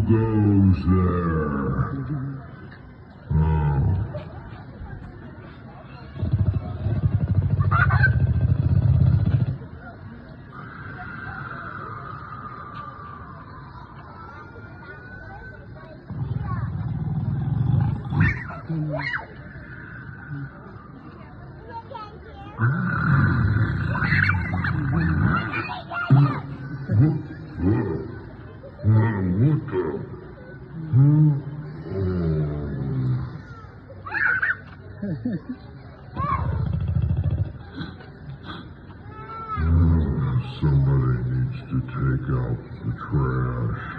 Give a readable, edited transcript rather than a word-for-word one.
goes there? Oh. Somebody needs to take out the trash.